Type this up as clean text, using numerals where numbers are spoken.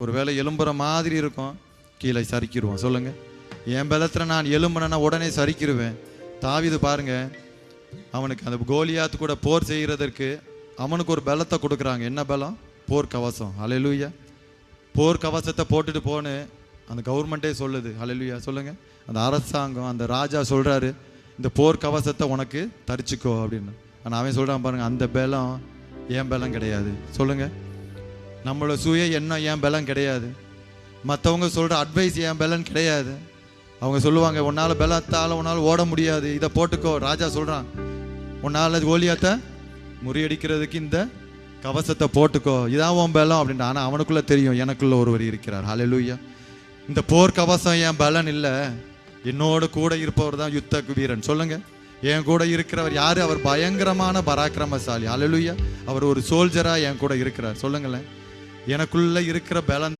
ஒரு வேளை எலும்புற மாதிரி இருக்கும், கீழே சரிக்கிடுவோம். சொல்லுங்க, என் பலத்தில் நான் எலும்புனா உடனே சரிக்கிடுவேன். தாவீது பாருங்க, அவனுக்கு அந்த கோலியாத்து கூட போர் செய்கிறதற்கு அவனுக்கு ஒரு பலத்தை கொடுக்குறாங்க. என்ன பலம்? போர் கவசம். ஹல்லேலூயா. போர் கவசத்தை போட்டுட்டு போன்னு அந்த கவர்மெண்ட்டே சொல்லுது. ஹல்லேலூயா. சொல்லுங்க, அந்த அரசாங்கம், அந்த ராஜா சொல்றாரு, இந்த போர் கவசத்தை உனக்கு தரிச்சுக்கோ அப்படின்னு. ஆனால் அவன் சொல்றான் பாருங்க, அந்த பலம் என் பலம் கிடையாது. சொல்லுங்க, நம்மளோட சுய எண்ணம் என் பலம் கிடையாது. மற்றவங்க சொல்ற அட்வைஸ் என் பலன் கிடையாது. அவங்க சொல்லுவாங்க, உன்னால் பலத்தால் உன்னால் ஓட முடியாது, இதை போட்டுக்கோ. ராஜா சொல்றான், உன்னால் கோலியாத்தை முறியடிக்கிறதுக்கு இந்த கவசத்தை போட்டுக்கோ, இதான் உன் பலம் அப்படின்ட்டு. ஆனால் அவனுக்குள்ள தெரியும், எனக்குள்ள ஒருவர் இருக்கிறார். ஹல்லேலூயா. இந்த போர் கவசம் என் பலன் இல்லை, என்னோட கூட இருப்பவர் தான் யுத்த வீரன். சொல்லுங்க, என் கூட இருக்கிறவர் யாரு? அவர் பயங்கரமான பராக்கிரமசாலி. ஹல்லேலூயா. அவர் ஒரு சோல்ஜரா என் கூட இருக்கிறார். சொல்லுங்களேன், எனக்குள்ள இருக்கிற பலன்